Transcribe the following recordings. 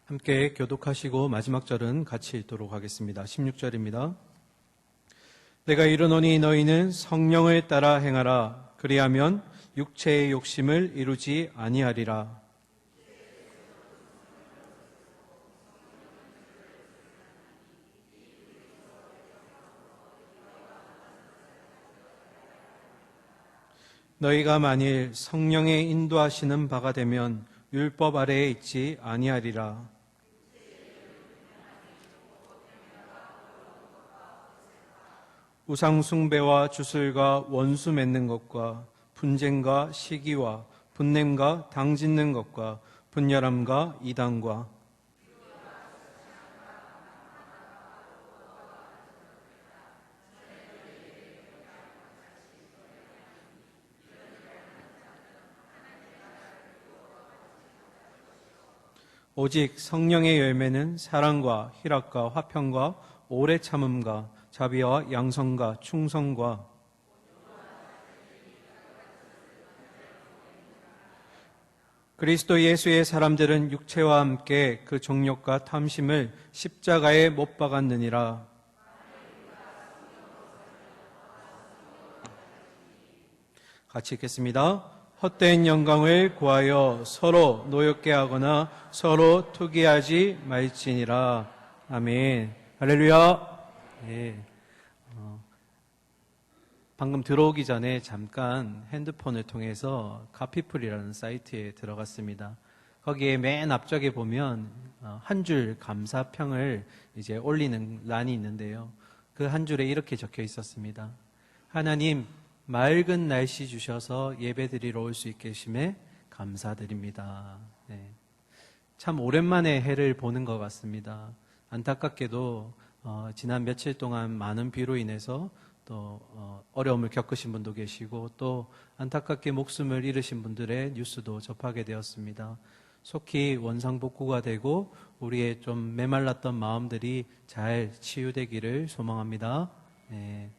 함께 교독하시고 마지막 절은 같이 읽도록 하겠습니다. 16절입니다. 내가 이르노니 너희는 성령을 따라 행하라. 그리하면 육체의 욕심을 이루지 아니하리라. 너희가 만일 성령의 인도하시는 바가 되면 율법 아래에 있지 아니하리라. 우상 숭배와 주술과 원수 맺는 것과 분쟁과 시기와 분냄과 당 짓는 것과 분열함과 이단과 오직 성령의 열매는 사랑과 희락과 화평과 오래 참음과 자비와 양성과 충성과 그리스도 예수의 사람들은 육체와 함께 그 정욕과 탐심을 십자가에 못 박았느니라. 같이 읽겠습니다. 헛된 영광을 구하여 서로 노엽게 하거나 서로 투기하지 말지니라. 아멘. 할렐루야. 네. 방금 들어오기 전에 잠깐 핸드폰을 통해서 카피풀이라는 사이트에 들어갔습니다. 거기에 맨 앞쪽에 보면 한 줄 감사평을 이제 올리는 란이 있는데요. 그 한 줄에 이렇게 적혀 있었습니다. 하나님, 맑은 날씨 주셔서 예배드리러 올 수 있게 하심에 감사드립니다. 네. 참 오랜만에 해를 보는 것 같습니다. 안타깝게도 지난 며칠 동안 많은 비로 인해서 또 어려움을 겪으신 분도 계시고 또 안타깝게 목숨을 잃으신 분들의 뉴스도 접하게 되었습니다. 속히 원상복구가 되고 우리의 좀 메말랐던 마음들이 잘 치유되기를 소망합니다. 네.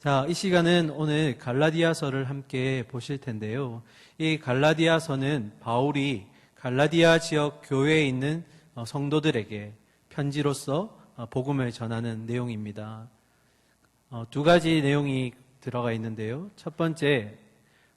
자, 이 시간은 오늘 갈라디아서를 함께 보실 텐데요. 이 갈라디아서는 바울이 갈라디아 지역 교회에 있는 성도들에게 편지로서 복음을 전하는 내용입니다. 두 가지 내용이 들어가 있는데요. 첫 번째,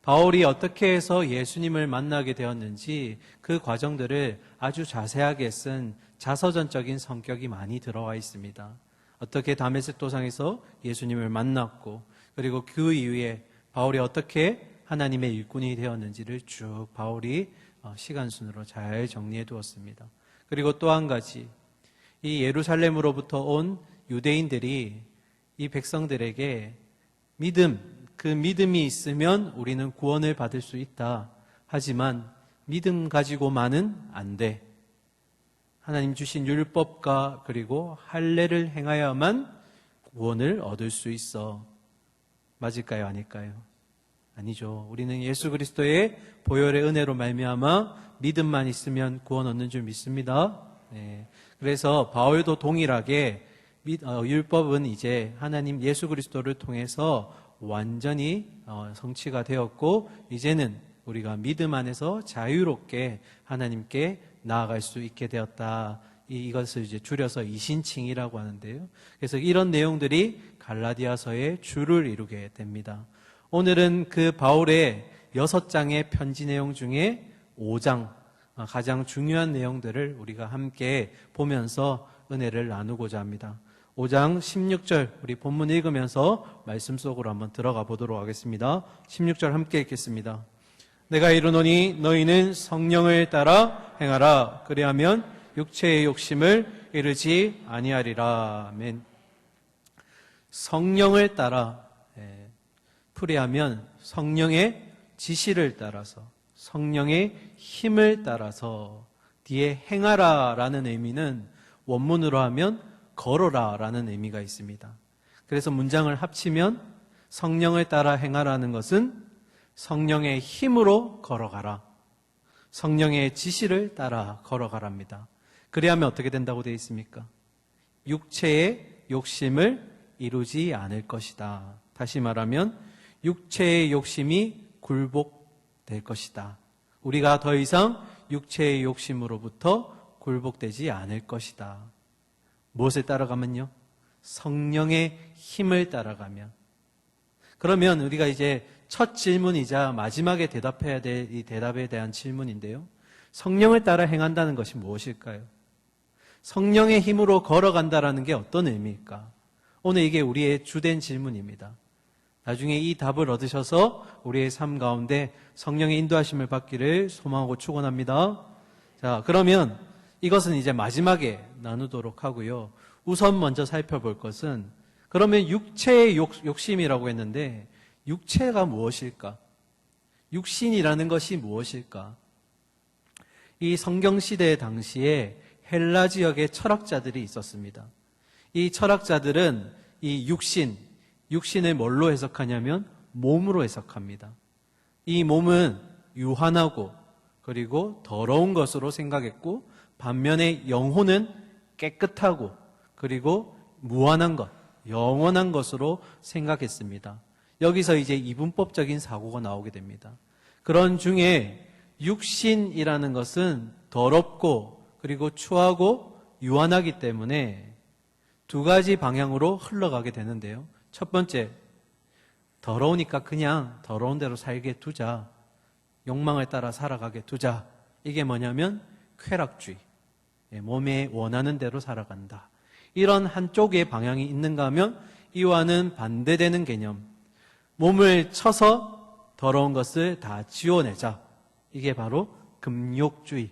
바울이 어떻게 해서 예수님을 만나게 되었는지 그 과정들을 아주 자세하게 쓴 자서전적인 성격이 많이 들어와 있습니다. 어떻게 다메섹 도상에서 예수님을 만났고 그리고 그 이후에 바울이 어떻게 하나님의 일꾼이 되었는지를 쭉 바울이 시간 순으로 잘 정리해 두었습니다. 그리고 또 한 가지, 이 예루살렘으로부터 온 유대인들이 이 백성들에게 그 믿음이 있으면 우리는 구원을 받을 수 있다. 하지만 믿음 가지고만은 안 돼. 하나님 주신 율법과 그리고 할례를 행하여야만 구원을 얻을 수 있어. 맞을까요? 아닐까요? 아니죠. 우리는 예수 그리스도의 보혈의 은혜로 말미암아 믿음만 있으면 구원 얻는 줄 믿습니다. 네. 그래서 바울도 동일하게 율법은 이제 하나님 예수 그리스도를 통해서 완전히 성취가 되었고 이제는 우리가 믿음 안에서 자유롭게 하나님께 나아갈 수 있게 되었다. 이것을 이제 줄여서 이신칭이라고 하는데요. 그래서 이런 내용들이 갈라디아서의 주를 이루게 됩니다. 오늘은 그 바울의 6장의 편지 내용 중에 5장 가장 중요한 내용들을 우리가 함께 보면서 은혜를 나누고자 합니다. 5장 16절 우리 본문 읽으면서 말씀 속으로 한번 들어가 보도록 하겠습니다. 16절 함께 읽겠습니다. 내가 이르노니 너희는 성령을 따라 행하라. 그리하면 육체의 욕심을 이루지 아니하리라. 아멘. 성령을 따라 풀이하면 성령의 지시를 따라서 성령의 힘을 따라서 뒤에 행하라 라는 의미는 원문으로 하면 걸어라 라는 의미가 있습니다. 그래서 문장을 합치면 성령을 따라 행하라는 것은 성령의 힘으로 걸어가라. 성령의 지시를 따라 걸어가랍니다. 그래야면 어떻게 된다고 되어 있습니까? 육체의 욕심을 이루지 않을 것이다. 다시 말하면 육체의 욕심이 굴복될 것이다. 우리가 더 이상 육체의 욕심으로부터 굴복되지 않을 것이다. 무엇을 따라가면요? 성령의 힘을 따라가면. 그러면 우리가 이제 첫 질문이자 마지막에 대답해야 될 이 대답에 대한 질문인데요. 성령을 따라 행한다는 것이 무엇일까요? 성령의 힘으로 걸어간다라는 게 어떤 의미일까? 오늘 이게 우리의 주된 질문입니다. 나중에 이 답을 얻으셔서 우리의 삶 가운데 성령의 인도하심을 받기를 소망하고 축원합니다. 자, 그러면 이것은 이제 마지막에 나누도록 하고요. 우선 먼저 살펴볼 것은 그러면 육체의 욕심이라고 했는데 육체가 무엇일까? 육신이라는 것이 무엇일까? 이 성경시대 당시에 헬라 지역의 철학자들이 있었습니다. 이 철학자들은 이 육신을 뭘로 해석하냐면 몸으로 해석합니다. 이 몸은 유한하고 그리고 더러운 것으로 생각했고 반면에 영혼은 깨끗하고 그리고 무한한 것, 영원한 것으로 생각했습니다. 여기서 이제 이분법적인 사고가 나오게 됩니다. 그런 중에 육신이라는 것은 더럽고 그리고 추하고 유한하기 때문에 두 가지 방향으로 흘러가게 되는데요. 첫 번째, 더러우니까 그냥 더러운 대로 살게 두자. 욕망을 따라 살아가게 두자. 이게 뭐냐면 쾌락주의. 몸에 원하는 대로 살아간다. 이런 한쪽의 방향이 있는가 하면 이와는 반대되는 개념. 몸을 쳐서 더러운 것을 다 지워내자. 이게 바로 금욕주의.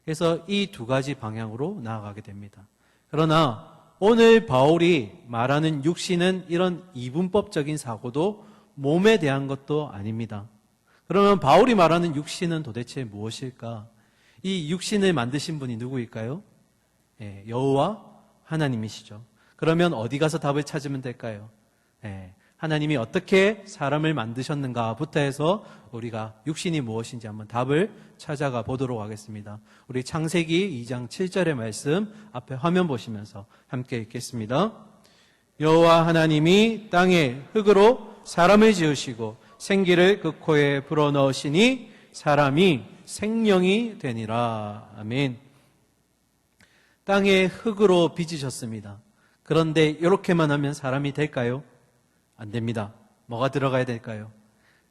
그래서 이 두 가지 방향으로 나아가게 됩니다. 그러나 오늘 바울이 말하는 육신은 이런 이분법적인 사고도 몸에 대한 것도 아닙니다. 그러면 바울이 말하는 육신은 도대체 무엇일까? 이 육신을 만드신 분이 누구일까요? 여호와 하나님이시죠. 그러면 어디 가서 답을 찾으면 될까요? 하나님이 어떻게 사람을 만드셨는가부터 해서 우리가 육신이 무엇인지 한번 답을 찾아가 보도록 하겠습니다. 우리 창세기 2장 7절의 말씀 앞에 화면 보시면서 함께 읽겠습니다. 여호와 하나님이 땅에 흙으로 사람을 지으시고 생기를 그 코에 불어넣으시니 사람이 생명이 되니라. 아멘. 땅에 흙으로 빚으셨습니다. 그런데 이렇게만 하면 사람이 될까요? 안 됩니다. 뭐가 들어가야 될까요?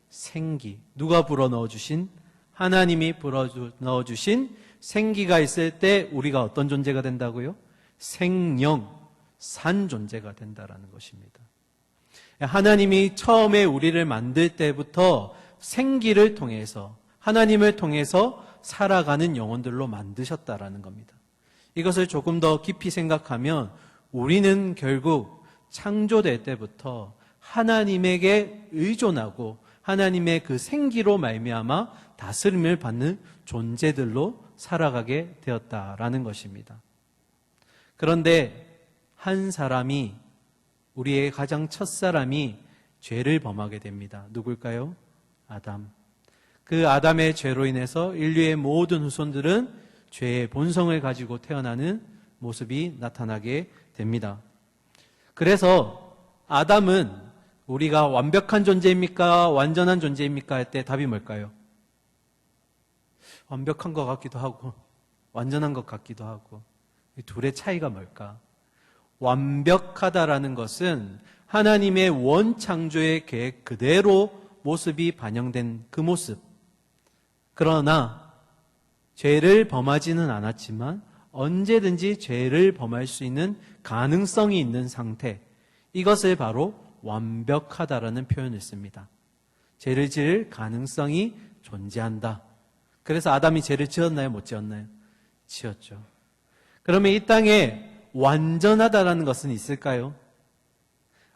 생기. 누가 불어넣어주신? 하나님이 불어넣어주신 생기가 있을 때 우리가 어떤 존재가 된다고요? 생령, 산 존재가 된다라는 것입니다. 하나님이 처음에 우리를 만들 때부터 생기를 통해서 하나님을 통해서 살아가는 영혼들로 만드셨다라는 겁니다. 이것을 조금 더 깊이 생각하면 우리는 결국 창조될 때부터 하나님에게 의존하고 하나님의 그 생기로 말미암아 다스림을 받는 존재들로 살아가게 되었다라는 것입니다. 그런데 한 사람이 우리의 가장 첫 사람이 죄를 범하게 됩니다. 누굴까요? 아담. 그 아담의 죄로 인해서 인류의 모든 후손들은 죄의 본성을 가지고 태어나는 모습이 나타나게 됩니다. 그래서 아담은 우리가 완벽한 존재입니까? 완전한 존재입니까? 할 때 답이 뭘까요? 완벽한 것 같기도 하고 완전한 것 같기도 하고 이 둘의 차이가 뭘까? 완벽하다라는 것은 하나님의 원창조의 계획 그대로 모습이 반영된 그 모습. 그러나 죄를 범하지는 않았지만 언제든지 죄를 범할 수 있는 가능성이 있는 상태. 이것을 바로 완벽하다라는 표현을 씁니다. 죄를 지을 가능성이 존재한다. 그래서 아담이 죄를 지었나요? 못 지었나요? 지었죠. 그러면 이 땅에 완전하다라는 것은 있을까요?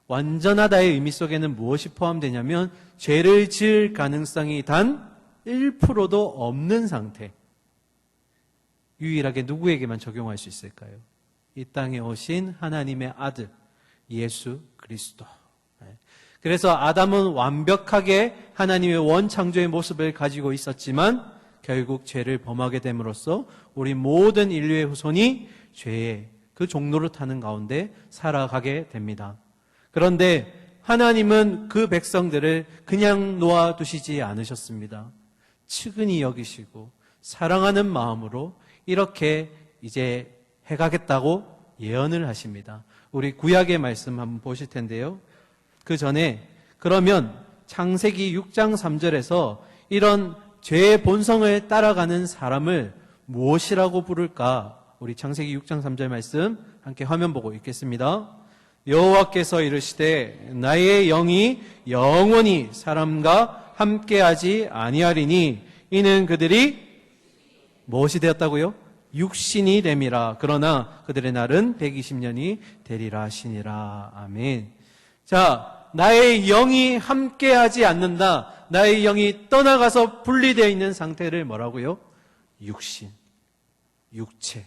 완전하다의 의미 속에는 무엇이 포함되냐면 죄를 지을 가능성이 단 1%도 없는 상태. 유일하게 누구에게만 적용할 수 있을까요? 이 땅에 오신 하나님의 아들 예수 그리스도. 그래서 아담은 완벽하게 하나님의 원창조의 모습을 가지고 있었지만 결국 죄를 범하게 됨으로써 우리 모든 인류의 후손이 죄의 그 종로를 타는 가운데 살아가게 됩니다. 그런데 하나님은 그 백성들을 그냥 놓아두시지 않으셨습니다. 측은히 여기시고 사랑하는 마음으로 이렇게 이제 해가겠다고 예언을 하십니다. 우리 구약의 말씀 한번 보실 텐데요. 그 전에 그러면 창세기 6장 3절에서 이런 죄의 본성을 따라가는 사람을 무엇이라고 부를까? 우리 창세기 6장 3절 말씀 함께 화면 보고 읽겠습니다. 여호와께서 이르시되 나의 영이 영원히 사람과 함께하지 아니하리니 이는 그들이 무엇이 되었다고요? 육신이 됨이라. 그러나 그들의 날은 120년이 되리라 하시니라. 아멘. 자, 나의 영이 함께하지 않는다. 나의 영이 떠나가서 분리되어 있는 상태를 뭐라고요? 육신, 육체.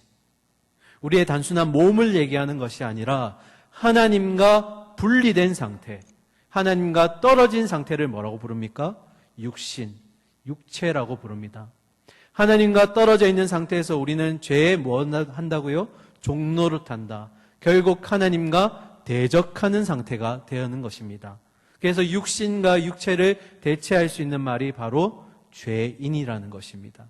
우리의 단순한 몸을 얘기하는 것이 아니라 하나님과 분리된 상태, 하나님과 떨어진 상태를 뭐라고 부릅니까? 육신, 육체라고 부릅니다. 하나님과 떨어져 있는 상태에서 우리는 죄에 뭐 한다고요? 종노릇한다. 결국 하나님과 대적하는 상태가 되는 것입니다. 그래서 육신과 육체를 대체할 수 있는 말이 바로 죄인이라는 것입니다.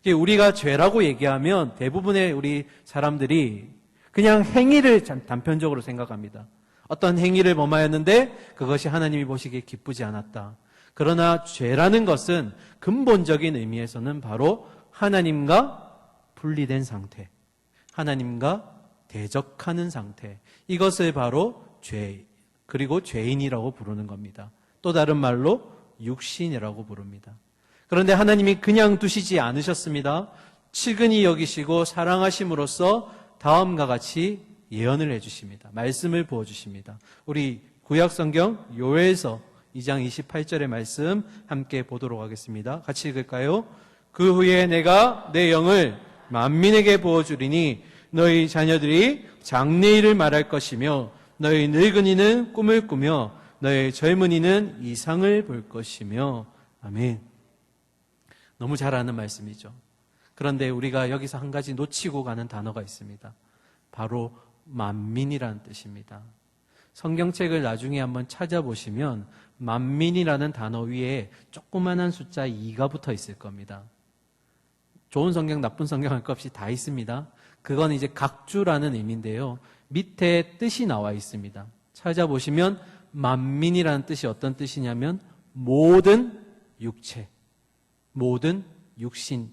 우리가 죄라고 얘기하면 대부분의 우리 사람들이 그냥 행위를 단편적으로 생각합니다. 어떤 행위를 범하였는데 그것이 하나님이 보시기에 기쁘지 않았다. 그러나 죄라는 것은 근본적인 의미에서는 바로 하나님과 분리된 상태, 하나님과 대적하는 상태, 이것을 바로 죄, 그리고 죄인이라고 부르는 겁니다. 또 다른 말로 육신이라고 부릅니다. 그런데 하나님이 그냥 두시지 않으셨습니다. 측은히 여기시고 사랑하심으로써 다음과 같이 예언을 해주십니다. 말씀을 부어주십니다. 우리 구약성경 요엘서 2장 28절의 말씀 함께 보도록 하겠습니다. 같이 읽을까요? 그 후에 내가 내 영을 만민에게 부어주리니 너희 자녀들이 장래일을 말할 것이며 너희 늙은이는 꿈을 꾸며 너희 젊은이는 이상을 볼 것이며. 아멘. 너무 잘 아는 말씀이죠. 그런데 우리가 여기서 한 가지 놓치고 가는 단어가 있습니다. 바로 만민이라는 뜻입니다. 성경책을 나중에 한번 찾아보시면 만민이라는 단어 위에 조그만한 숫자 2가 붙어 있을 겁니다. 좋은 성경, 나쁜 성경 할 것 없이 다 있습니다. 그건 이제 각주라는 의미인데요. 밑에 뜻이 나와 있습니다. 찾아보시면 만민이라는 뜻이 어떤 뜻이냐면 모든 육체, 모든 육신,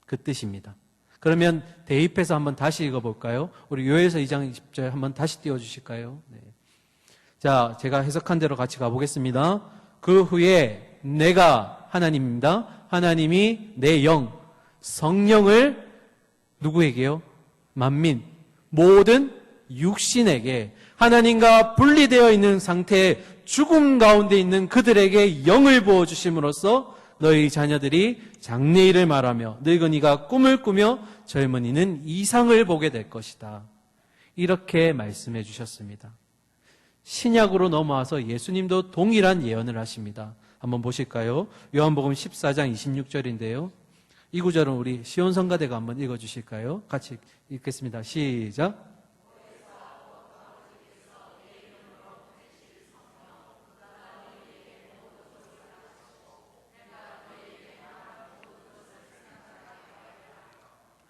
그 뜻입니다. 그러면 대입해서 한번 다시 읽어볼까요? 우리 요엘서 2장 20절 한번 다시 띄워주실까요? 네. 자, 제가 해석한 대로 같이 가보겠습니다. 그 후에 내가 하나님입니다. 하나님이 내 영, 성령을 누구에게요? 만민, 모든 육신에게, 하나님과 분리되어 있는 상태에 죽음 가운데 있는 그들에게 영을 부어주심으로써 너희 자녀들이 장래일을 말하며 늙은이가 꿈을 꾸며 젊은이는 이상을 보게 될 것이다. 이렇게 말씀해 주셨습니다. 신약으로 넘어와서 예수님도 동일한 예언을 하십니다. 한번 보실까요? 요한복음 14장 26절인데요. 이 구절은 우리 시온성가대가 한번 읽어주실까요? 같이 읽겠습니다. 시작.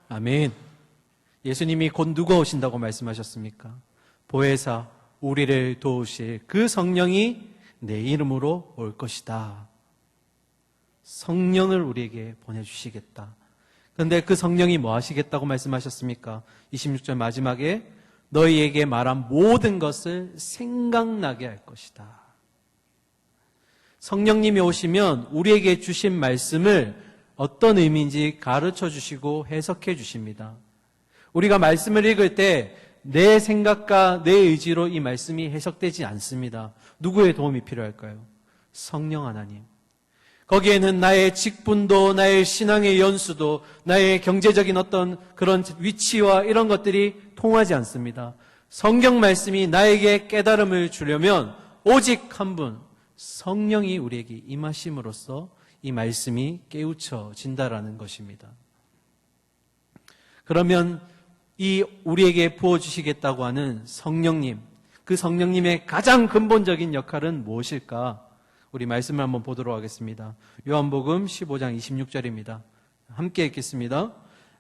아멘. 예수님이 곧 누가 오신다고 말씀하셨습니까? 보혜사, 우리를 도우실 그 성령이 내 이름으로 올 것이다. 성령을 우리에게 보내주시겠다. 그런데 그 성령이 뭐 하시겠다고 말씀하셨습니까? 26절 마지막에 너희에게 말한 모든 것을 생각나게 할 것이다. 성령님이 오시면 우리에게 주신 말씀을 어떤 의미인지 가르쳐 주시고 해석해 주십니다. 우리가 말씀을 읽을 때 내 생각과 내 의지로 이 말씀이 해석되지 않습니다. 누구의 도움이 필요할까요? 성령 하나님. 거기에는 나의 직분도, 나의 신앙의 연수도, 나의 경제적인 어떤 그런 위치와 이런 것들이 통하지 않습니다. 성경 말씀이 나에게 깨달음을 주려면 오직 한 분, 성령이 우리에게 임하심으로써 이 말씀이 깨우쳐진다라는 것입니다. 그러면 이 우리에게 부어주시겠다고 하는 성령님, 그 성령님의 가장 근본적인 역할은 무엇일까? 우리 말씀을 한번 보도록 하겠습니다. 요한복음 15장 26절입니다. 함께 읽겠습니다.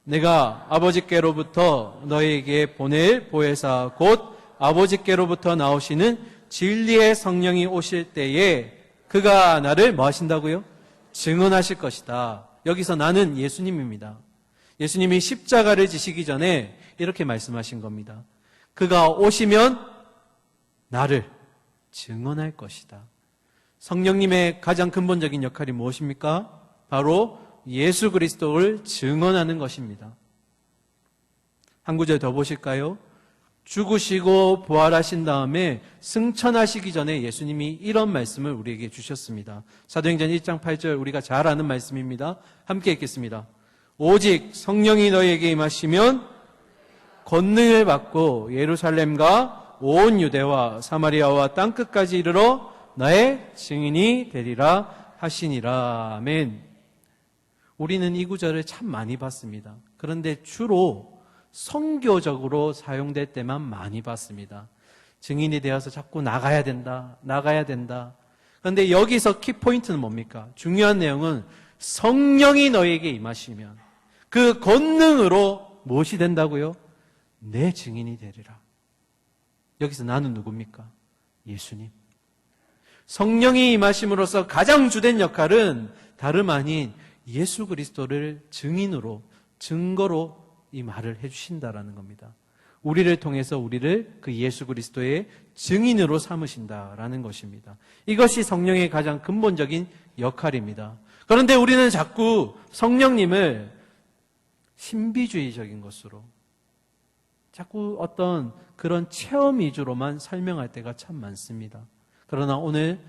내가 아버지께로부터 너희에게 보낼 보혜사 곧 아버지께로부터 나오시는 진리의 성령이 오실 때에 그가 나를 뭐 하신다고요? 증언하실 것이다. 여기서 나는 예수님입니다. 예수님이 십자가를 지시기 전에 이렇게 말씀하신 겁니다. 그가 오시면 나를 증언할 것이다. 성령님의 가장 근본적인 역할이 무엇입니까? 바로 예수 그리스도를 증언하는 것입니다. 한 구절 더 보실까요? 죽으시고 부활하신 다음에 승천하시기 전에 예수님이 이런 말씀을 우리에게 주셨습니다. 사도행전 1장 8절 우리가 잘 아는 말씀입니다. 함께 읽겠습니다. 오직 성령이 너희에게 임하시면 권능을 받고 예루살렘과 온 유대와 사마리아와 땅끝까지 이르러 나의 증인이 되리라 하시니라. 아멘. 우리는 이 구절을 참 많이 봤습니다. 그런데 주로 선교적으로 사용될 때만 많이 봤습니다. 증인이 되어서 자꾸 나가야 된다. 그런데 여기서 키포인트는 뭡니까? 중요한 내용은 성령이 너에게 임하시면 그 권능으로 무엇이 된다고요? 내 증인이 되리라. 여기서 나는 누굽니까? 예수님. 성령이 임하심으로써 가장 주된 역할은 다름 아닌 예수 그리스도를 증인으로, 증거로 이 말을 해주신다라는 겁니다. 우리를 통해서 우리를 그 예수 그리스도의 증인으로 삼으신다라는 것입니다. 이것이 성령의 가장 근본적인 역할입니다. 그런데 우리는 자꾸 성령님을 신비주의적인 것으로 자꾸 어떤 그런 체험 위주로만 설명할 때가 참 많습니다. 그러나 오늘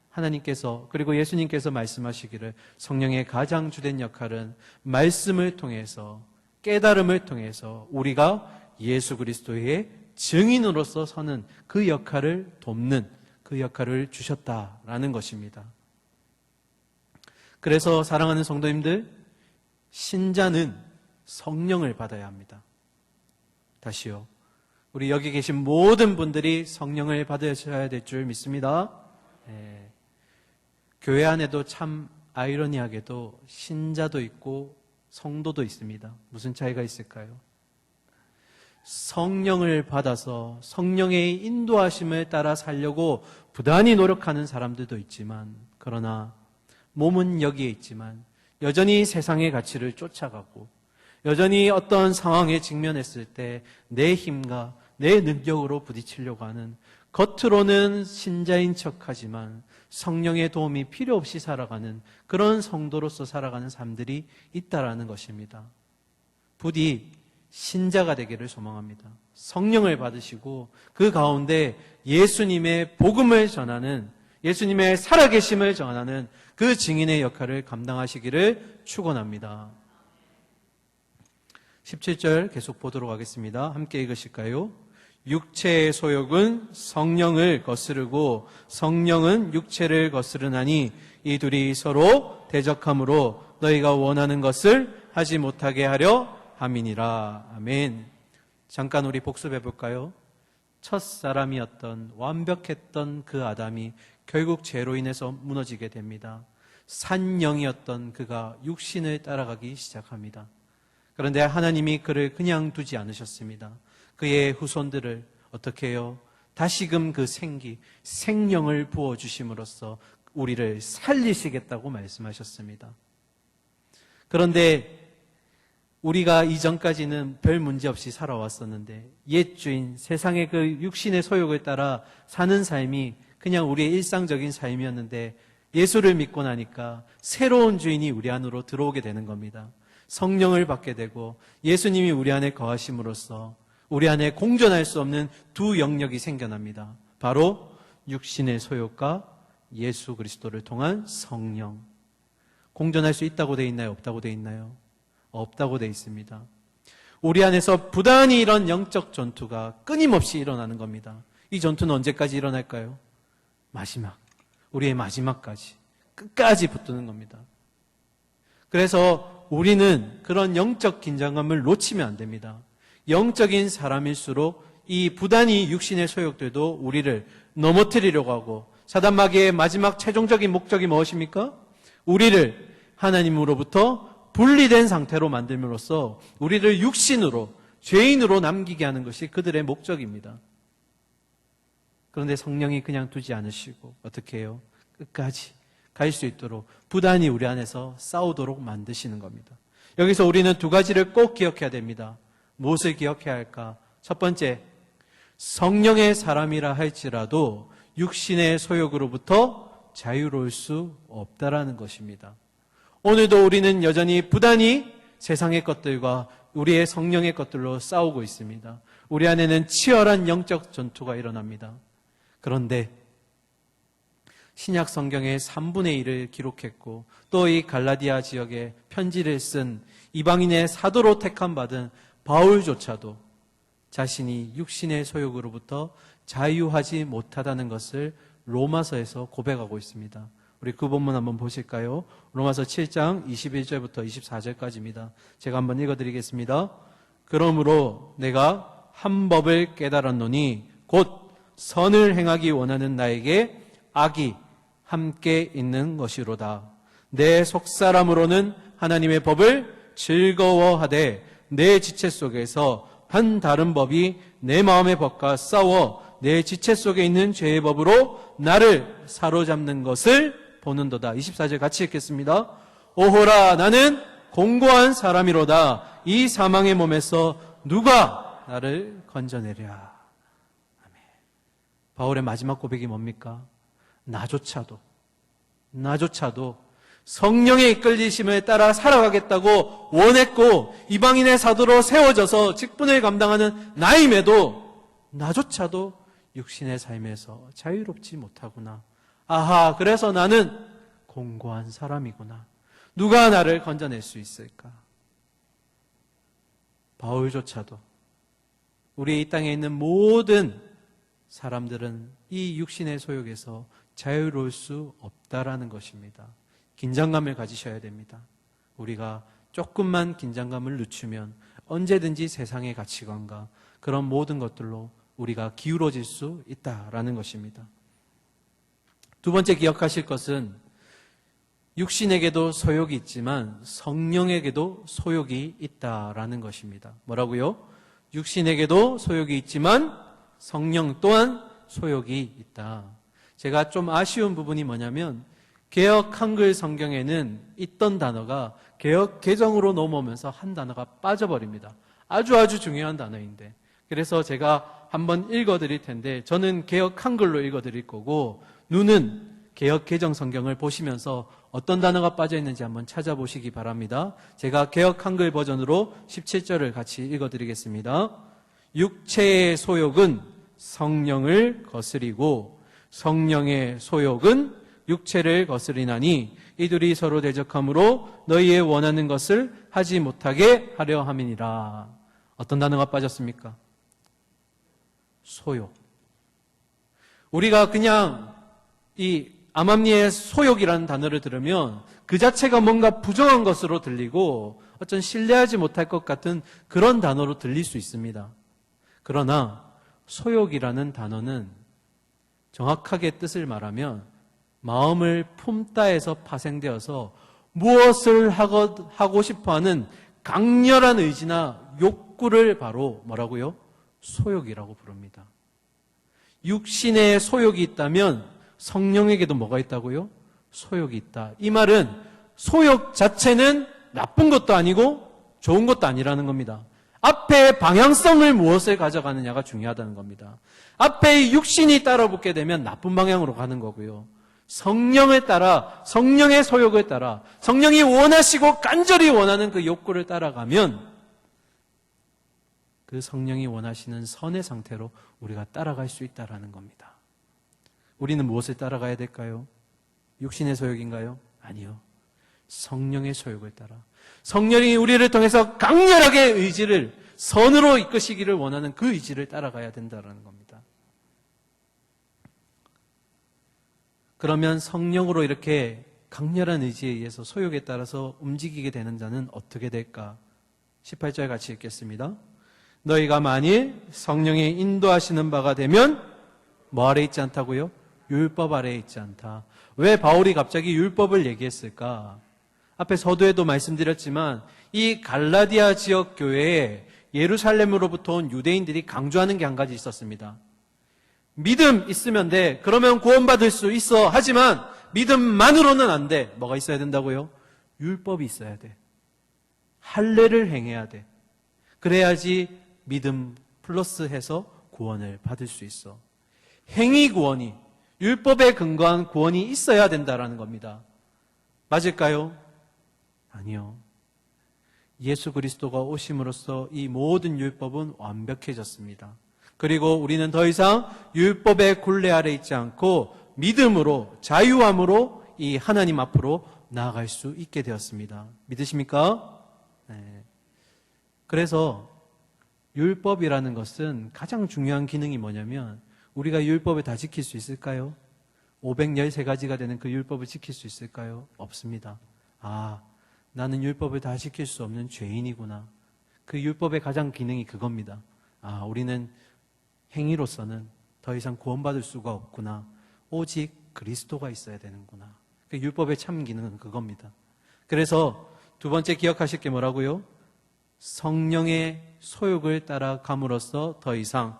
하나님께서 그리고 예수님께서 말씀하시기를 성령의 가장 주된 역할은 말씀을 통해서 깨달음을 통해서 우리가 예수 그리스도의 증인으로서 서는 그 역할을 돕는 그 역할을 주셨다라는 것입니다. 그래서 사랑하는 성도님들, 신자는 성령을 받아야 합니다. 다시요. 우리 여기 계신 모든 분들이 성령을 받으셔야 될 줄 믿습니다. 네. 교회 안에도 참 아이러니하게도 신자도 있고 성도도 있습니다. 무슨 차이가 있을까요? 성령을 받아서 성령의 인도하심을 따라 살려고 부단히 노력하는 사람들도 있지만, 그러나 몸은 여기에 있지만 여전히 세상의 가치를 쫓아가고 여전히 어떤 상황에 직면했을 때 내 힘과 내 능력으로 부딪히려고 하는, 겉으로는 신자인 척하지만 성령의 도움이 필요 없이 살아가는 그런 성도로서 살아가는 사람들이 있다라는 것입니다. 부디 신자가 되기를 소망합니다. 성령을 받으시고 그 가운데 예수님의 복음을 전하는, 예수님의 살아계심을 전하는 그 증인의 역할을 감당하시기를 축원합니다. 17절 계속 보도록 하겠습니다. 함께 읽으실까요? 육체의 소욕은 성령을 거스르고 성령은 육체를 거스르나니 이 둘이 서로 대적함으로 너희가 원하는 것을 하지 못하게 하려 함이니라. 아멘. 잠깐 우리 복습해 볼까요? 첫 사람이었던, 완벽했던 그 아담이 결국 죄로 인해서 무너지게 됩니다. 산영이었던 그가 육신을 따라가기 시작합니다. 그런데 하나님이 그를 그냥 두지 않으셨습니다. 그의 후손들을 어떻게 해요? 다시금 그 생명을 부어주심으로써 우리를 살리시겠다고 말씀하셨습니다. 그런데 우리가 이전까지는 별 문제 없이 살아왔었는데 옛 주인, 세상의 그 육신의 소욕을 따라 사는 삶이 그냥 우리의 일상적인 삶이었는데 예수를 믿고 나니까 새로운 주인이 우리 안으로 들어오게 되는 겁니다. 성령을 받게 되고 예수님이 우리 안에 거하심으로써 우리 안에 공존할 수 없는 두 영역이 생겨납니다. 바로 육신의 소욕과 예수 그리스도를 통한 성령. 공존할 수 있다고 돼 있나요? 없다고 돼 있나요? 없다고 돼 있습니다. 우리 안에서 부단히 이런 영적 전투가 끊임없이 일어나는 겁니다. 이 전투는 언제까지 일어날까요? 마지막, 우리의 마지막까지, 끝까지 붙드는 겁니다. 그래서 우리는 그런 영적 긴장감을 놓치면 안 됩니다. 영적인 사람일수록 이 부단히 육신의 소욕들도 우리를 넘어뜨리려고 하고, 사단 마귀의 마지막 최종적인 목적이 무엇입니까? 우리를 하나님으로부터 분리된 상태로 만들므로써 우리를 육신으로, 죄인으로 남기게 하는 것이 그들의 목적입니다. 그런데 성령이 그냥 두지 않으시고 어떻게 해요? 끝까지 갈 수 있도록 부단히 우리 안에서 싸우도록 만드시는 겁니다. 여기서 우리는 두 가지를 꼭 기억해야 됩니다. 무엇을 기억해야 할까? 첫 번째, 성령의 사람이라 할지라도 육신의 소욕으로부터 자유로울 수 없다라는 것입니다. 오늘도 우리는 여전히 부단히 세상의 것들과 우리의 성령의 것들로 싸우고 있습니다. 우리 안에는 치열한 영적 전투가 일어납니다. 그런데 신약 성경의 3분의 1을 기록했고 또 이 갈라디아 지역에 편지를 쓴 이방인의 사도로 택함 받은 바울조차도 자신이 육신의 소욕으로부터 자유하지 못하다는 것을 로마서에서 고백하고 있습니다. 우리 그 본문 한번 보실까요? 로마서 7장 21절부터 24절까지입니다. 제가 한번 읽어드리겠습니다. 그러므로 내가 한 법을 깨달았노니 곧 선을 행하기 원하는 나에게 악이 함께 있는 것이로다. 내 속사람으로는 하나님의 법을 즐거워하되 내 지체 속에서 한 다른 법이 내 마음의 법과 싸워 내 지체 속에 있는 죄의 법으로 나를 사로잡는 것을 보는도다. 24절 같이 읽겠습니다. 오호라 나는 공고한 사람이로다. 이 사망의 몸에서 누가 나를 건져내랴. 아멘. 바울의 마지막 고백이 뭡니까? 나조차도 성령의 이끌리심을 따라 살아가겠다고 원했고 이방인의 사도로 세워져서 직분을 감당하는 나임에도 나조차도 육신의 삶에서 자유롭지 못하구나. 아하, 그래서 나는 공고한 사람이구나. 누가 나를 건져낼 수 있을까? 바울조차도 우리 이 땅에 있는 모든 사람들은 이 육신의 소욕에서 자유로울 수 없다라는 것입니다. 긴장감을 가지셔야 됩니다. 우리가 조금만 긴장감을 늦추면 언제든지 세상의 가치관과 그런 모든 것들로 우리가 기울어질 수 있다라는 것입니다. 두 번째 기억하실 것은 육신에게도 소욕이 있지만 성령에게도 소욕이 있다라는 것입니다. 뭐라고요? 육신에게도 소욕이 있지만 성령 또한 소욕이 있다. 제가 좀 아쉬운 부분이 뭐냐면 개역 한글 성경에는 있던 단어가 개역 개정으로 넘어오면서 한 단어가 빠져버립니다. 아주 중요한 단어인데. 그래서 제가 한번 읽어드릴 텐데 저는 개역 한글로 읽어드릴 거고 누는 개역 개정 성경을 보시면서 어떤 단어가 빠져있는지 한번 찾아보시기 바랍니다. 제가 개역 한글 버전으로 17절을 같이 읽어드리겠습니다. 육체의 소욕은 성령을 거스리고 성령의 소욕은 육체를 거스리나니 이들이 서로 대적함으로 너희의 원하는 것을 하지 못하게 하려 함이니라. 어떤 단어가 빠졌습니까? 소욕. 우리가 그냥 이 암암리의 소욕이라는 단어를 들으면 그 자체가 뭔가 부정한 것으로 들리고 어쩐 신뢰하지 못할 것 같은 그런 단어로 들릴 수 있습니다. 그러나 소욕이라는 단어는 정확하게 뜻을 말하면 마음을 품다에서 파생되어서 무엇을 하고 싶어하는 강렬한 의지나 욕구를 바로 뭐라고요? 소욕이라고 부릅니다. 육신에 소욕이 있다면 성령에게도 뭐가 있다고요? 소욕이 있다. 이 말은 소욕 자체는 나쁜 것도 아니고 좋은 것도 아니라는 겁니다. 앞에 방향성을 무엇을 가져가느냐가 중요하다는 겁니다. 앞에 육신이 따라붙게 되면 나쁜 방향으로 가는 거고요. 성령을 따라, 성령의 소욕을 따라, 성령이 원하시고 간절히 원하는 그 욕구를 따라가면 그 성령이 원하시는 선의 상태로 우리가 따라갈 수 있다는 겁니다. 우리는 무엇을 따라가야 될까요? 육신의 소욕인가요? 아니요. 성령의 소욕을 따라. 성령이 우리를 통해서 강렬하게 의지를 선으로 이끄시기를 원하는 그 의지를 따라가야 된다는 겁니다. 그러면 성령으로 이렇게 강렬한 의지에 의해서 소욕에 따라서 움직이게 되는 자는 어떻게 될까? 18절 같이 읽겠습니다. 너희가 만일 성령의 인도하시는 바가 되면 뭐 아래 있지 않다고요? 율법 아래에 있지 않다. 왜 바울이 갑자기 율법을 얘기했을까? 앞에 서두에도 말씀드렸지만 이 갈라디아 지역 교회에 예루살렘으로부터 온 유대인들이 강조하는 게 한 가지 있었습니다. 믿음 있으면 돼. 그러면 구원받을 수 있어. 하지만 믿음만으로는 안 돼. 뭐가 있어야 된다고요? 율법이 있어야 돼. 할례를 행해야 돼. 그래야지 믿음 플러스해서 구원을 받을 수 있어. 행위 구원이, 율법에 근거한 구원이 있어야 된다라는 겁니다. 맞을까요? 아니요. 예수 그리스도가 오심으로써 이 모든 율법은 완벽해졌습니다. 그리고 우리는 더 이상 율법의 굴레 아래 있지 않고 믿음으로, 자유함으로 이 하나님 앞으로 나아갈 수 있게 되었습니다. 믿으십니까? 네. 그래서 율법이라는 것은 가장 중요한 기능이 뭐냐면 우리가 율법을 다 지킬 수 있을까요? 513가지가 되는 그 율법을 지킬 수 있을까요? 없습니다. 나는 율법을 다 지킬 수 없는 죄인이구나. 그 율법의 가장 기능이 그겁니다. 우리는 행위로서는 더 이상 구원받을 수가 없구나. 오직 그리스도가 있어야 되는구나. 그 율법의 참 기능은 그겁니다. 그래서 두 번째 기억하실 게 뭐라고요? 성령의 소욕을 따라감으로써 더 이상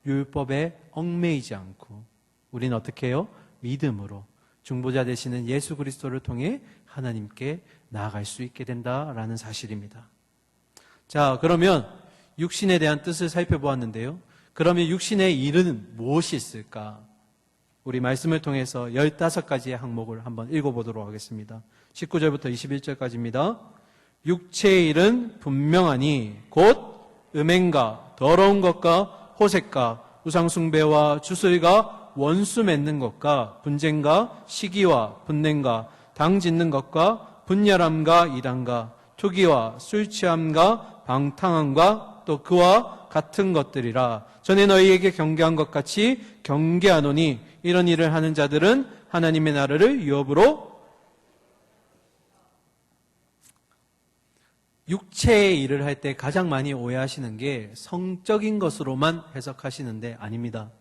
율법에 얽매이지 않고 우리는 어떻게 해요? 믿음으로 중보자 되시는 예수 그리스도를 통해 하나님께 나아갈 수 있게 된다라는 사실입니다. 자, 그러면 육신에 대한 뜻을 살펴보았는데요. 그러면 육신의 일은 무엇이 있을까? 우리 말씀을 통해서 15가지의 항목을 한번 읽어보도록 하겠습니다. 19절부터 21절까지입니다. 육체의 일은 분명하니 곧 음행과 더러운 것과 호색과 우상숭배와 주술과 원수 맺는 것과 분쟁과 시기와 분냉과 당 짓는 것과 분열함과 이단과 투기와 술취함과 방탕함과 또 그와 같은 것들이라. 전에 너희에게 경계한 것 같이 경계하노니 이런 일을 하는 자들은 하나님의 나라를 유업으로 육체의 일을 할 때 가장 많이 오해하시는 게 성적인 것으로만 해석하시는데 아닙니다.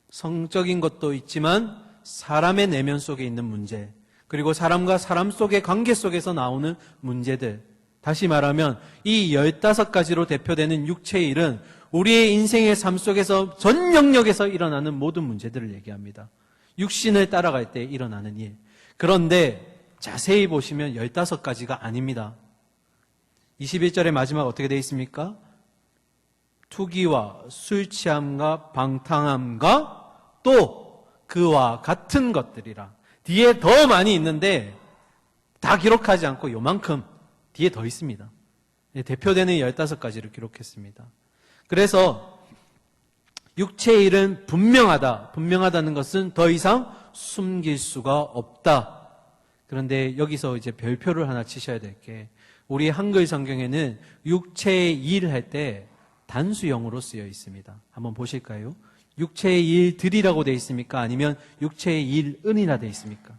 성적인 것도 있지만 사람의 내면 속에 있는 문제, 그리고 사람과 사람 속의 관계 속에서 나오는 문제들, 다시 말하면 이 15가지로 대표되는 육체의 일은 우리의 인생의 삶 속에서 전 영역에서 일어나는 모든 문제들을 얘기합니다. 육신을 따라갈 때 일어나는 일. 그런데 자세히 보시면 15가지가 아닙니다. 21절의 마지막 어떻게 되어 있습니까? 투기와 술취함과 방탕함과 또 그와 같은 것들이라. 뒤에 더 많이 있는데 다 기록하지 않고 요만큼 뒤에 더 있습니다. 대표되는 15가지를 기록했습니다. 그래서 육체의 일은 분명하다. 분명하다는 것은 더 이상 숨길 수가 없다. 그런데 여기서 이제 별표를 하나 치셔야 될 게 우리 한글 성경에는 육체의 일을 할 때 단수형으로 쓰여 있습니다. 한번 보실까요? 육체의 일들이라고 되어 있습니까? 아니면 육체의 일은이라 되어 있습니까?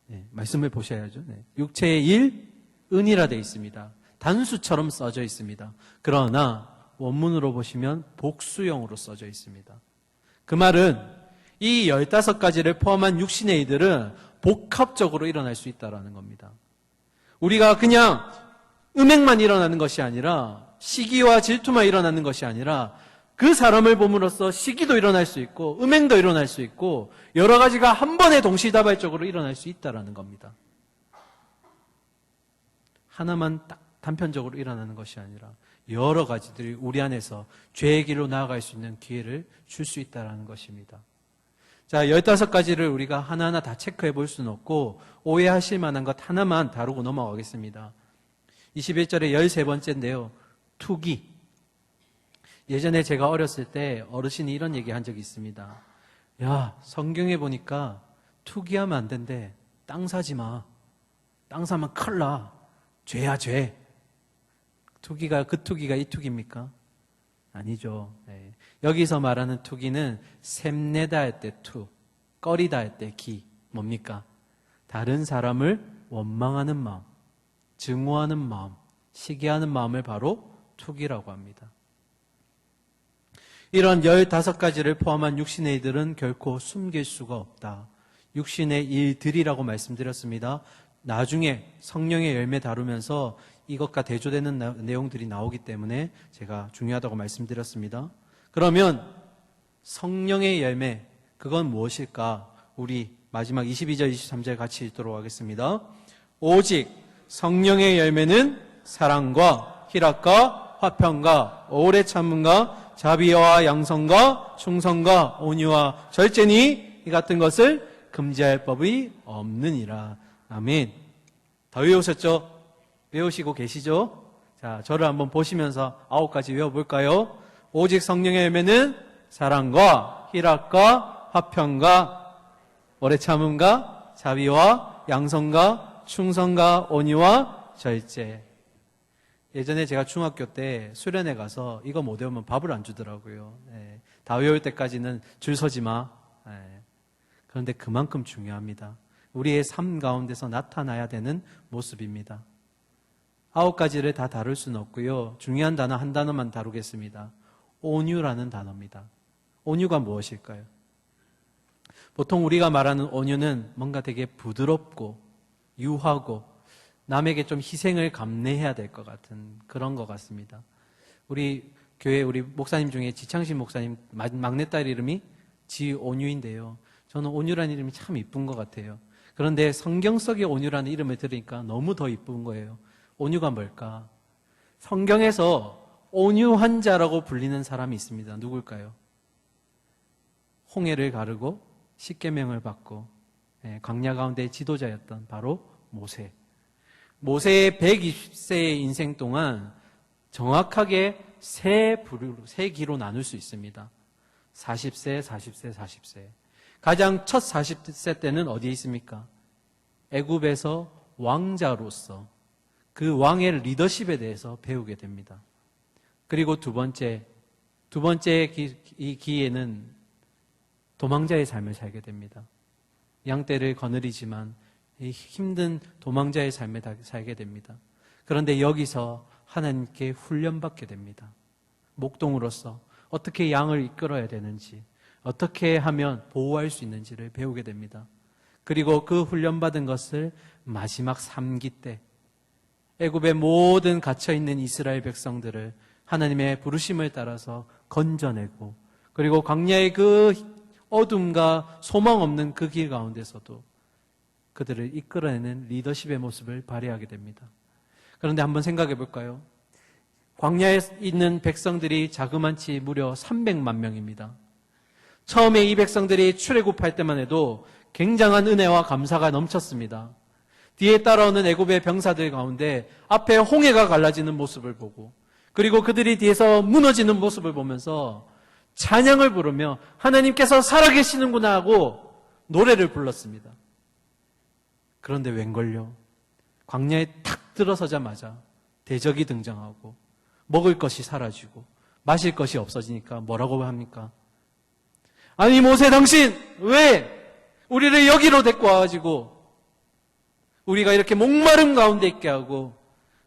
네, 말씀을 보셔야죠. 네. 육체의 일은이라 되어 있습니다. 단수처럼 써져 있습니다. 그러나 원문으로 보시면 복수형으로 써져 있습니다. 그 말은 이 15가지를 포함한 육신의 일들은 복합적으로 일어날 수 있다는 겁니다. 우리가 그냥 음행만 일어나는 것이 아니라 시기와 질투만 일어나는 것이 아니라 그 사람을 봄으로써 시기도 일어날 수 있고 음행도 일어날 수 있고 여러 가지가 한 번에 동시다발적으로 일어날 수 있다는 겁니다. 하나만 딱 단편적으로 일어나는 것이 아니라 여러 가지들이 우리 안에서 죄의 길로 나아갈 수 있는 기회를 줄 수 있다는 것입니다. 자, 15가지를 우리가 하나하나 다 체크해 볼 수는 없고 오해하실 만한 것 하나만 다루고 넘어가겠습니다. 21절에 13번째인데요. 투기. 예전에 제가 어렸을 때 어르신이 이런 얘기 한 적이 있습니다. 야, 성경에 보니까 투기하면 안 된대. 땅 사지 마. 땅 사면 큰일 나. 죄야, 죄. 투기가 그 투기가 이 투기입니까? 아니죠. 네. 여기서 말하는 투기는 샘내다 할 때 투, 꺼리다 할 때 기. 뭡니까? 다른 사람을 원망하는 마음, 증오하는 마음, 시기하는 마음을 바로 투기라고 합니다. 이런 15가지를 포함한 육신의 일들은 결코 숨길 수가 없다. 육신의 일들이라고 말씀드렸습니다. 나중에 성령의 열매 다루면서 이것과 대조되는 내용들이 나오기 때문에 제가 중요하다고 말씀드렸습니다. 그러면 성령의 열매, 그건 무엇일까? 우리 마지막 22절, 23절 같이 읽도록 하겠습니다. 오직 성령의 열매는 사랑과 희락과 화평과 오래 참음과 자비와 양성과 충성과 온유와 절제니 이 같은 것을 금지할 법이 없느니라. 아멘. 다 외우셨죠? 외우시고 계시죠? 자, 저를 한번 보시면서 9가지 외워볼까요? 오직 성령의 열매는 사랑과 희락과 화평과 오래 참음과 자비와 양성과 충성과 온유와 절제. 예전에 제가 중학교 때 수련회 가서 이거 못 외우면 밥을 안 주더라고요. 예, 다 외울 때까지는 줄 서지 마. 예, 그런데 그만큼 중요합니다. 우리의 삶 가운데서 나타나야 되는 모습입니다. 9가지를 다 다룰 수는 없고요. 중요한 단어 한 단어만 다루겠습니다. 온유라는 단어입니다. 온유가 무엇일까요? 보통 우리가 말하는 온유는 뭔가 되게 부드럽고 유하고 남에게 좀 희생을 감내해야 될 것 같은 그런 것 같습니다. 우리 교회 우리 목사님 중에 지창신 목사님 막내딸 이름이 지온유인데요. 저는 온유라는 이름이 참 이쁜 것 같아요. 그런데 성경 속의 온유라는 이름을 들으니까 너무 더 이쁜 거예요. 온유가 뭘까? 성경에서 온유한 자라고 불리는 사람이 있습니다. 누굴까요? 홍해를 가르고 십계명을 받고 광야 가운데 지도자였던 바로 모세. 모세의 120세의 인생 동안 정확하게 세 기로 나눌 수 있습니다. 40세, 40세, 40세. 가장 첫 40세 때는 어디에 있습니까? 애굽에서 왕자로서 그 왕의 리더십에 대해서 배우게 됩니다. 그리고 두 번째 이 기회는 도망자의 삶을 살게 됩니다. 양떼를 거느리지만 힘든 도망자의 삶을 살게 됩니다. 그런데 여기서 하나님께 훈련받게 됩니다. 목동으로서 어떻게 양을 이끌어야 되는지, 어떻게 하면 보호할 수 있는지를 배우게 됩니다. 그리고 그 훈련받은 것을 마지막 3기 때 애굽의 모든 갇혀있는 이스라엘 백성들을 하나님의 부르심을 따라서 건져내고 그리고 광야의 그 어둠과 소망 없는 그 길 가운데서도 그들을 이끌어내는 리더십의 모습을 발휘하게 됩니다. 그런데 한번 생각해 볼까요? 광야에 있는 백성들이 자그만치 무려 300만 명입니다. 처음에 이 백성들이 출애굽할 때만 해도 굉장한 은혜와 감사가 넘쳤습니다. 뒤에 따라오는 애굽의 병사들 가운데 앞에 홍해가 갈라지는 모습을 보고 그리고 그들이 뒤에서 무너지는 모습을 보면서 찬양을 부르며 하나님께서 살아계시는구나 하고 노래를 불렀습니다. 그런데 웬걸요? 광야에 탁 들어서자마자 대적이 등장하고 먹을 것이 사라지고 마실 것이 없어지니까 뭐라고 합니까? 아니 모세 당신 왜 우리를 여기로 데리고 와가지고 우리가 이렇게 목마름 가운데 있게 하고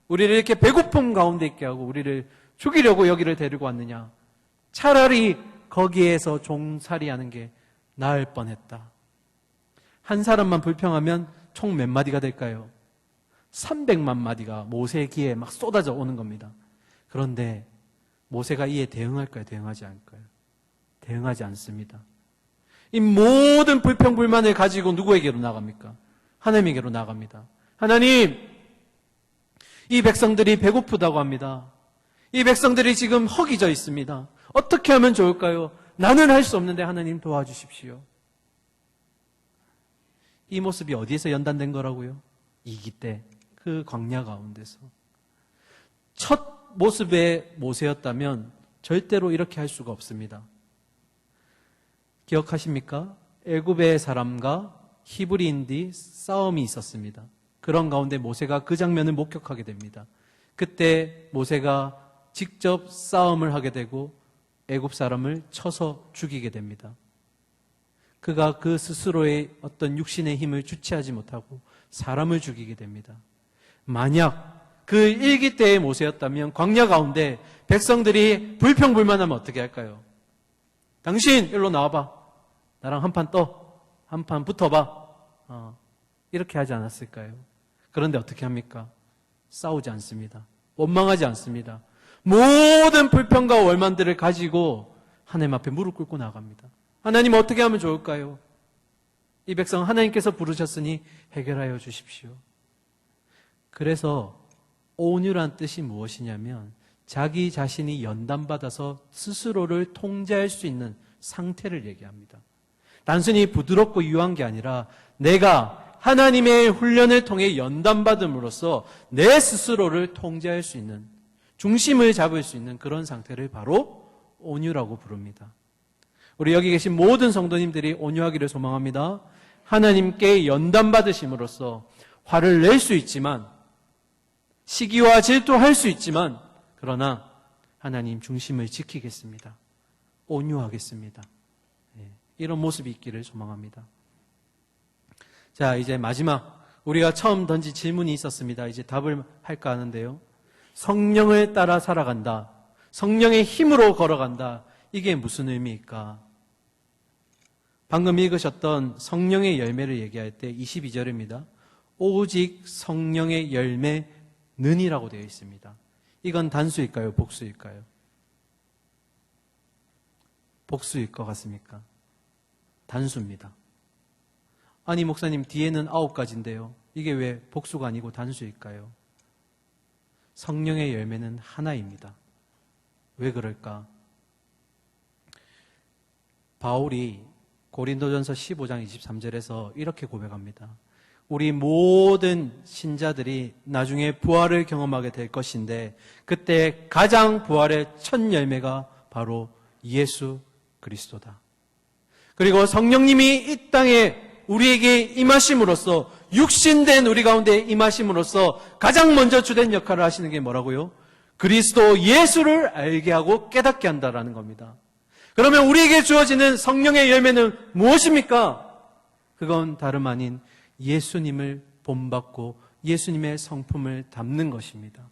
우리를 이렇게 배고픔 가운데 있게 하고 우리를 죽이려고 여기를 데리고 왔느냐? 차라리 거기에서 종살이하는 게 나을 뻔했다. 한 사람만 불평하면 총 몇 마디가 될까요? 300만 마디가 모세의 귀에 막 쏟아져 오는 겁니다. 그런데 모세가 이에 대응할까요? 대응하지 않을까요? 대응하지 않습니다. 이 모든 불평불만을 가지고 누구에게로 나갑니까? 하나님에게로 나갑니다. 하나님, 이 백성들이 배고프다고 합니다. 이 백성들이 지금 허기져 있습니다. 어떻게 하면 좋을까요? 나는 할 수 없는데 하나님 도와주십시오. 이 모습이 어디에서 연단된 거라고요? 이기 때 그 광야 가운데서. 첫 모습의 모세였다면 절대로 이렇게 할 수가 없습니다. 기억하십니까? 애굽의 사람과 히브리인들이 싸움이 있었습니다. 그런 가운데 모세가 그 장면을 목격하게 됩니다. 그때 모세가 직접 싸움을 하게 되고 애굽 사람을 쳐서 죽이게 됩니다. 그가 그 스스로의 어떤 육신의 힘을 주체하지 못하고 사람을 죽이게 됩니다. 만약 그 일기 때의 모세였다면 광야 가운데 백성들이 불평불만하면 어떻게 할까요? 당신 일로 나와봐. 나랑 한판 떠. 한판 붙어봐. 이렇게 하지 않았을까요? 그런데 어떻게 합니까? 싸우지 않습니다. 원망하지 않습니다. 모든 불평과 월만들을 가지고 하나님 앞에 무릎 꿇고 나갑니다. 하나님 어떻게 하면 좋을까요? 이 백성 하나님께서 부르셨으니 해결하여 주십시오. 그래서 온유란 뜻이 무엇이냐면 자기 자신이 연단받아서 스스로를 통제할 수 있는 상태를 얘기합니다. 단순히 부드럽고 유한 게 아니라 내가 하나님의 훈련을 통해 연단받음으로써 내 스스로를 통제할 수 있는, 중심을 잡을 수 있는 그런 상태를 바로 온유라고 부릅니다. 우리 여기 계신 모든 성도님들이 온유하기를 소망합니다. 하나님께 연단받으심으로써 화를 낼 수 있지만, 시기와 질투할 수 있지만, 그러나 하나님 중심을 지키겠습니다. 온유하겠습니다. 이런 모습이 있기를 소망합니다. 자, 이제 마지막, 우리가 처음 던진 질문이 있었습니다. 이제 답을 할까 하는데요. 성령을 따라 살아간다. 성령의 힘으로 걸어간다. 이게 무슨 의미일까? 방금 읽으셨던 성령의 열매를 얘기할 때 22절입니다. 오직 성령의 열매는이라고 되어 있습니다. 이건 단수일까요? 복수일까요? 복수일 것 같습니까? 단수입니다. 아니 목사님 뒤에는 9가지인데요. 이게 왜 복수가 아니고 단수일까요? 성령의 열매는 하나입니다. 왜 그럴까? 바울이 고린도전서 15장 23절에서 이렇게 고백합니다. 우리 모든 신자들이 나중에 부활을 경험하게 될 것인데 그때 가장 부활의 첫 열매가 바로 예수 그리스도다. 그리고 성령님이 이 땅에 우리에게 임하심으로써, 육신된 우리 가운데 임하심으로써 가장 먼저 주된 역할을 하시는 게 뭐라고요? 그리스도 예수를 알게 하고 깨닫게 한다라는 겁니다. 그러면 우리에게 주어지는 성령의 열매는 무엇입니까? 그건 다름 아닌 예수님을 본받고 예수님의 성품을 담는 것입니다.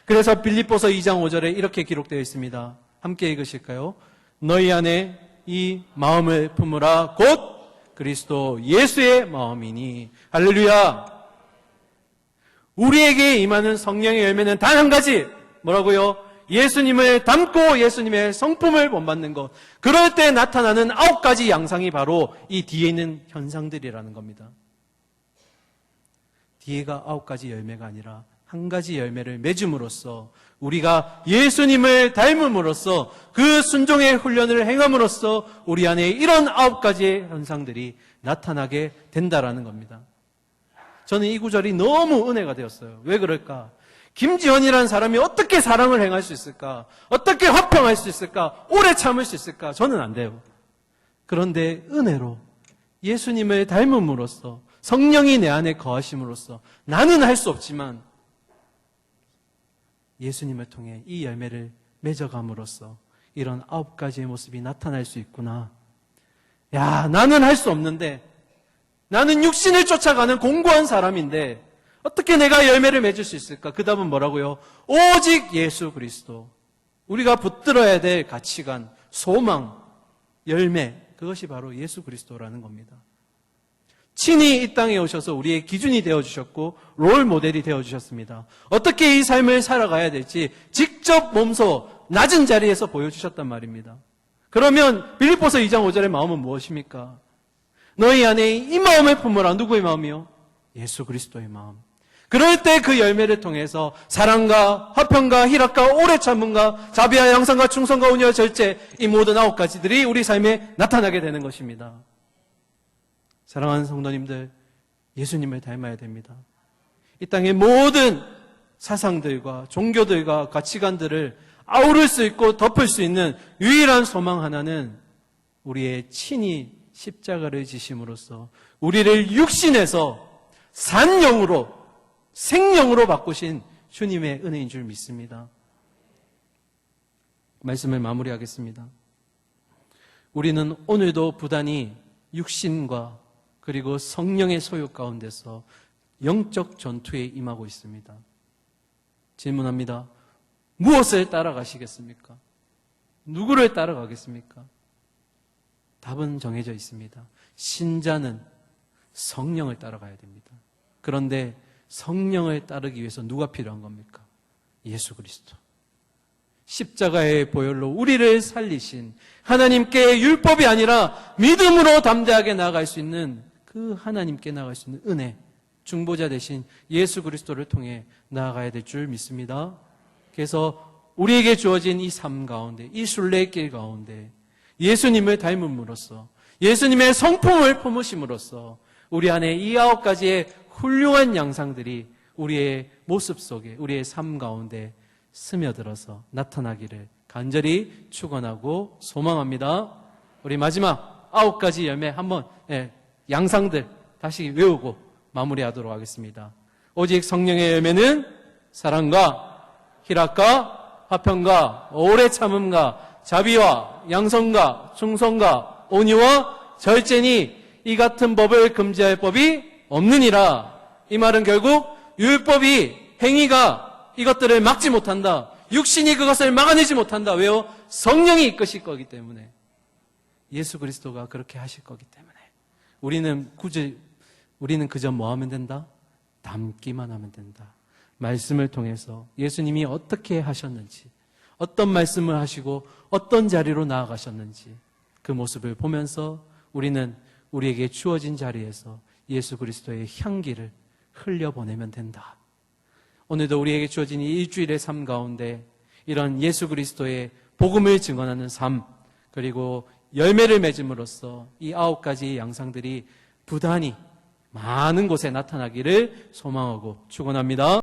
그래서 빌립보서 2장 5절에 이렇게 기록되어 있습니다. 함께 읽으실까요? 너희 안에 이 마음을 품으라 곧 그리스도 예수의 마음이니. 할렐루야. 우리에게 임하는 성령의 열매는 단 한 가지. 뭐라고요? 예수님을 닮고 예수님의 성품을 본받는 것. 그럴 때 나타나는 9가지 양상이 바로 이 뒤에 있는 현상들이라는 겁니다. 뒤에가 9가지 열매가 아니라 한 가지 열매를 맺음으로써, 우리가 예수님을 닮음으로써, 그 순종의 훈련을 행함으로써 우리 안에 이런 9가지의 현상들이 나타나게 된다라는 겁니다. 저는 이 구절이 너무 은혜가 되었어요. 왜 그럴까? 김지현이라는 사람이 어떻게 사랑을 행할 수 있을까? 어떻게 화평할 수 있을까? 오래 참을 수 있을까? 저는 안 돼요. 그런데 은혜로 예수님을 닮음으로써, 성령이 내 안에 거하심으로써 나는 할 수 없지만 예수님을 통해 이 열매를 맺어감으로써 이런 9가지의 모습이 나타날 수 있구나. 야, 나는 할 수 없는데, 나는 육신을 쫓아가는 공고한 사람인데 어떻게 내가 열매를 맺을 수 있을까? 그 답은 뭐라고요? 오직 예수 그리스도. 우리가 붙들어야 될 가치관, 소망, 열매, 그것이 바로 예수 그리스도라는 겁니다. 친히 이 땅에 오셔서 우리의 기준이 되어주셨고 롤 모델이 되어주셨습니다. 어떻게 이 삶을 살아가야 될지 직접 몸소 낮은 자리에서 보여주셨단 말입니다. 그러면 빌립보서 2장 5절의 마음은 무엇입니까? 너희 안에 이 마음을 품으라. 누구의 마음이요? 예수 그리스도의 마음. 그럴 때 그 열매를 통해서 사랑과 화평과 희락과 오래 참음과 자비와 양선과 충성과 온유와 절제, 이 모든 9가지들이 우리 삶에 나타나게 되는 것입니다. 사랑하는 성도님들, 예수님을 닮아야 됩니다. 이 땅의 모든 사상들과 종교들과 가치관들을 아우를 수 있고 덮을 수 있는 유일한 소망 하나는 우리의 친히 십자가를 지심으로써 우리를 육신에서 산영으로, 생명으로 바꾸신 주님의 은혜인 줄 믿습니다. 말씀을 마무리하겠습니다. 우리는 오늘도 부단히 육신과 그리고 성령의 소유 가운데서 영적 전투에 임하고 있습니다. 질문합니다. 무엇을 따라가시겠습니까? 누구를 따라가겠습니까? 답은 정해져 있습니다. 신자는 성령을 따라가야 됩니다. 그런데 성령을 따르기 위해서 누가 필요한 겁니까? 예수 그리스도. 십자가의 보혈로 우리를 살리신 하나님께 율법이 아니라 믿음으로 담대하게 나아갈 수 있는 그 하나님께 나아갈 수 있는 은혜, 중보자 대신 예수 그리스도를 통해 나아가야 될 줄 믿습니다. 그래서 우리에게 주어진 이 삶 가운데, 이 순례의 길 가운데 예수님을 닮음으로써, 예수님의 성품을 품으심으로써 우리 안에 이 9가지의 훌륭한 양상들이 우리의 모습 속에, 우리의 삶 가운데 스며들어서 나타나기를 간절히 축원하고 소망합니다. 우리 마지막 9가지 열매 한번 양상들 다시 외우고 마무리하도록 하겠습니다. 오직 성령의 열매는 사랑과 희락과 화평과 오래 참음과 자비와 양성과 충성과 온유와 절제니 이 같은 법을 금지할 법이 없느니라. 이 말은 결국 율법이, 행위가 이것들을 막지 못한다. 육신이 그것을 막아내지 못한다. 왜요? 성령이 이끄실 거기 때문에. 예수 그리스도가 그렇게 하실 거기 때문에. 우리는 그저 뭐 하면 된다? 담기만 하면 된다. 말씀을 통해서 예수님이 어떻게 하셨는지, 어떤 말씀을 하시고 어떤 자리로 나아가셨는지 그 모습을 보면서 우리는 우리에게 주어진 자리에서 예수 그리스도의 향기를 흘려보내면 된다. 오늘도 우리에게 주어진 이 일주일의 삶 가운데 이런 예수 그리스도의 복음을 증언하는 삶, 그리고 열매를 맺음으로써 이 9가지 양상들이 부단히 많은 곳에 나타나기를 소망하고 축원합니다.